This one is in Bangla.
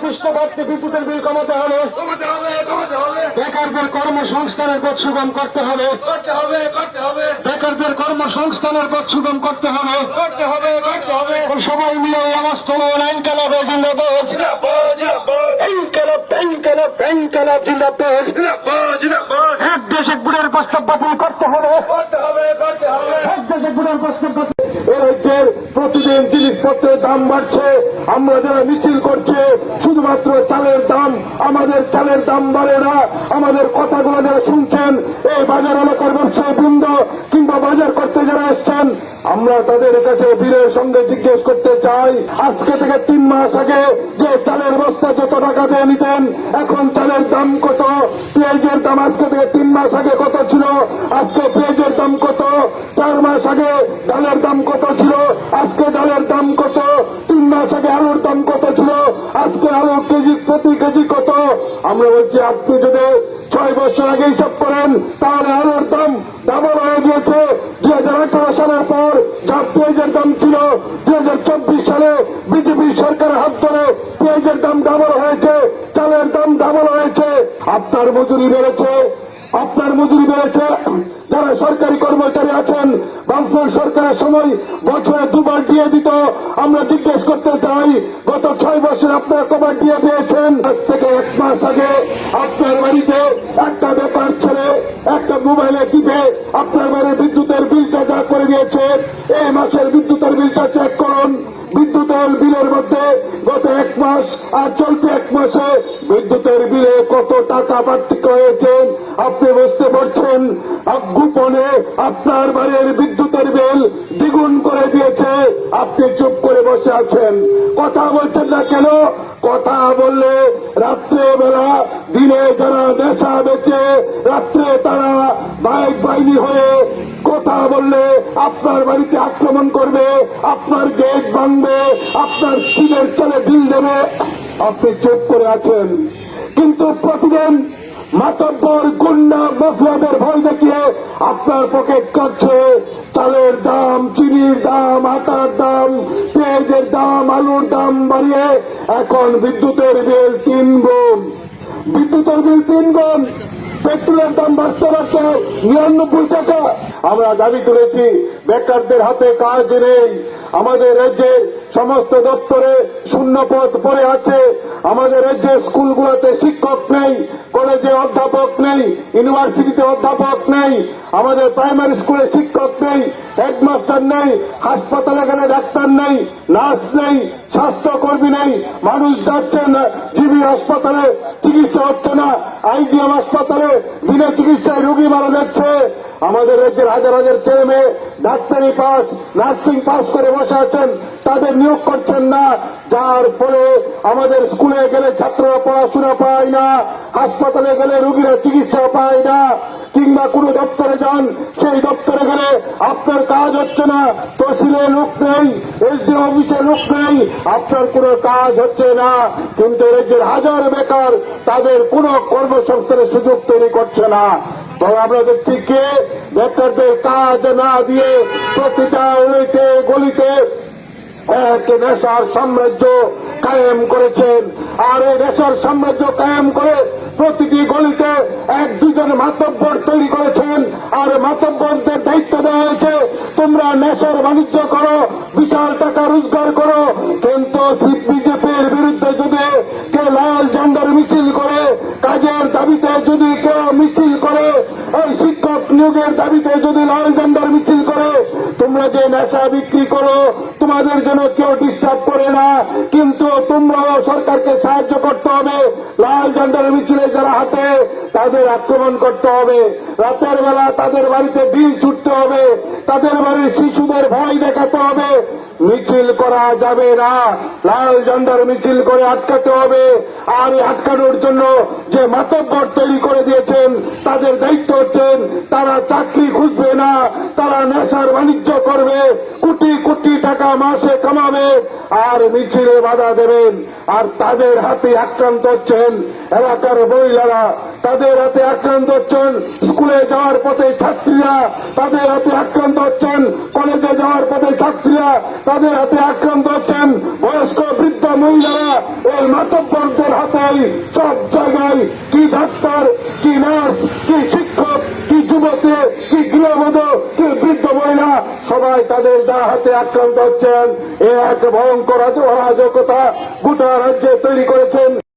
পৃষ্ঠবর্তী বিদ্যুতের বিল কমাতে হবে, বেকারদের কর্মসংস্থানের পথ সুগম করতে হবে, বেকারদের কর্মসংস্থানের পথ সুগম করতে হবে। সবাই মিলে এই আওয়াজ তোলেন, ইনকিলাবে জিন্দাবাদ, ইনকিলাব জিন্দাবাদ। এক দেশ এক ভোটের প্রস্তাব বাতিল করতে হবে, এক দেশ এক ভোটের প্রস্তাব বাতিল। এ রাজ্যের প্রতিদিন জিনিসপত্রের দাম বাড়ছে, আমরা যারা মিছিল করছে শুধুমাত্র চালের দাম, আমাদের চালের দাম বাড়ে না। আমাদের কথাগুলো যারা শুনছেন, এই বাজার এলাকার ব্যবসায়ী বৃন্দ কিংবা বাজার করতে যারা এসছেন, আমরা তাদের কাছে বীরের সঙ্গে জিজ্ঞেস করতে চাই, আজকে থেকে 3 মাস আগে যে চালের বস্তা যত টাকা দিয়ে নিতেন, এখন চালের দাম কত? পেঁয়াজের দাম আজকে থেকে 3 মাস আগে কত ছিল? আজকে পেঁয়াজের দাম কত? 4 মাস আগে ডালের দাম কত ছিল? আজকে ডালের দাম কত? 3 মাস আগে আলুর দাম কত ছিল? আজকে আলুর প্রতি কেজি কত? আমরা বলছি, আপনি যদি 6 বছর আগে হিসাব করেন তাহলে আলুর দাম ডাবল হয়ে গিয়েছে। 2018 সালের পর যা পেঁয়াজের দাম ছিল, 2024 সালে বিজেপি সরকারের হাত ধরে পেঁয়াজের দাম ডাবল হয়েছে, চালের দাম ডাবল হয়েছে। আপনার মজুরি বেড়েছে, আপনার মজুরি বেড়েছে। যারা সরকারি কর্মচারী আছেন, বামফ্রন্ট সরকারের সময় বছরে 2 বার দিয়ে দিত। আমরা জিজ্ঞেস করতে চাই, গত 6 বছর আপনারা কবার দিয়ে পেয়েছেন? আজ থেকে 1 মাস আগে আপনার বাড়িতে একটা বেকার ছেলে একটা মোবাইলে টিপে আপনার বাড়ির বিদ্যুতের বিলটা যা করে দিয়েছে, এই মাসের বিদ্যুতের বিলটা চেক করুন। বিদ্যুতের বিলের মধ্যে গত 1 মাস আর চলতি 1 মাসে বিদ্যুতের বিলে কত টাকা পার্থক্য হয়েছে আপনি বুঝতে পারছেন। গোপনে আপনার বাড়ির বিদ্যুতের বিল দ্বিগুণ করে দিয়েছে, আপনি চুপ করে বসে আছেন, কথা বলছেন না কেন? কথা বললে রাত্রে বেলা, দিনে যারা নেশা বেচে রাত্রে তারা বাইক বাহিনী হয়ে কথা বললে আপনার বাড়িতে আক্রমণ করবে, আপনার গেট ভাঙবে, আপনার টিনের চালে বিল দেবে, আপনি চুপ করে আছেন। কিন্তু প্রতিদিন মাতব্বর গুন্ডা মাফিয়াদের ভয় দেখিয়ে আপনার পকেট কাটছে। চালের দাম, চিনির দাম, আটার দাম, পেঁয়াজের দাম, আলুর দাম বাড়িয়ে এখন বিদ্যুতের বিল 3 গুণ, বিদ্যুতের বিল 3 গুণ। পেট্রোলের দাম বাড়তে বাড়তে 99 টাকা। আমরা দাবি তুলেছি, বেকারদের হাতে কাজ নেই। আমাদের রাজ্যের সমস্ত দপ্তরে শূন্য পদ পড়ে আছে। আমাদের রাজ্যের স্কুলগুলোতে শিক্ষক নেই, কলেজে অধ্যাপক নেই, ইউনিভার্সিটিতে অধ্যাপক নেই, আমাদের প্রাইমারি স্কুলে শিক্ষক নেই, হেডমাস্টার নেই, হাসপাতালে গেলে ডাক্তার নেই, নার্স নেই, স্বাস্থ্যকর্মী নেই। মানুষ যাচ্ছেন জিবি হাসপাতালে, চিকিৎসা হচ্ছে না, আইজিএম হাসপাতালে বিনা চিকিৎসায় রোগী মারা যাচ্ছে। আমাদের রাজ্যের হাজার হাজার ছেলে মেয়ে ডাক্তারি পাস, নার্সিং পাস করে বসে আছেন, তাদের নিয়োগ করছেন না, যার ফলে আমাদের স্কুলে গেলে ছাত্ররা পড়াশোনা পায় না, হাসপাতালে গেলে রোগীরা চিকিৎসা পায় না, কিংবা কোনো দপ্তরে যান, সেই দপ্তরে গেলে আপনার কাজ হচ্ছে না, তহসিলে লোক নেই, এসডিও অফিসে লোক নেই, আপনার কোনো কাজ হচ্ছে না। কিন্তু রাজ্যের হাজার বেকার, তাদের কোনো কর্মসংস্থানের সুযোগ তৈরি করছে না। তবে আমরা দেখছি কে বেকারদের কাজ না দিয়ে প্রতিটা অলিতে গলিতে এক নেশার সাম্রাজ্য কায়েম করেছেন। আর এই নেশার সাম্রাজ্য কায়েম করে প্রতিটি গলিতে 1-2 মাতব্বর তৈরি করেছেন। আর মাতব্বরদের দায়িত্ব দেওয়া হয়েছে, তোমরা নেশার বাণিজ্য করো, বিশাল টাকা রোজগার করো। কিন্তু বিজেপির বিরুদ্ধে যদি কেউ লাল ঝান্ডার মিছিল করে, কাজের দাবিতে যদি কেউ মিছিল করে, এই শিক্ষক নিয়োগের দাবিতে যদি লাল ঝান্ডার মিছিল করে, তোমরা যে নেশা বিক্রি করো তোমাদের জন্য কেউ ডিস্টার্ব করে না, কিন্তু তোমরাও সরকারকে সাহায্য করতে হবে। লাল ঝান্ডার মিছিলে যারা হাঁটে তাদের আক্রমণ করতে হবে, রাতের বেলা তাদের বাড়িতে বিল ছুটতে হবে, তাদের বাড়ির শিশুদের ভয় দেখাতে হবে। মিছিল করা যাবে না, লাল ঝান্ডার মিছিল করে আটকাতে হবে। আর আটকানোর জন্য যে মাতব্বর তৈরি করে দিয়েছেন, তাদের দায়িত্ব হচ্ছেন তারা চাকরি খুঁজবে না, তারা নেশার বাণিজ্য করবে, কোটি কোটি টাকা মাসে কামাবে আর মিছিলে বাধা দেবেন। আর তাদের হাতে আক্রান্ত হচ্ছেন এলাকার মহিলারা, তাদের হাতে আক্রান্ত হচ্ছেন স্কুলে যাওয়ার পথে ছাত্রীরা, তাদের হাতে আক্রান্ত হচ্ছেন কলেজে যাওয়ার পথে ছাত্রীরা, তাদের হাতে আক্রান্ত হচ্ছেন বয়স্ক বৃদ্ধ মহিলারা। এই মাতব্বরদের জায়গায় কি ডাক্তার, কি নার্স, কি শিক্ষক, কি যুবতী, কি গৃহবধূ, কি বৃদ্ধ মহিলা সবাই তাদের হাতে আক্রান্ত হচ্ছেন। এ এক ভয়ঙ্কর অরাজকতা গোটা রাজ্যে তৈরি করেছেন।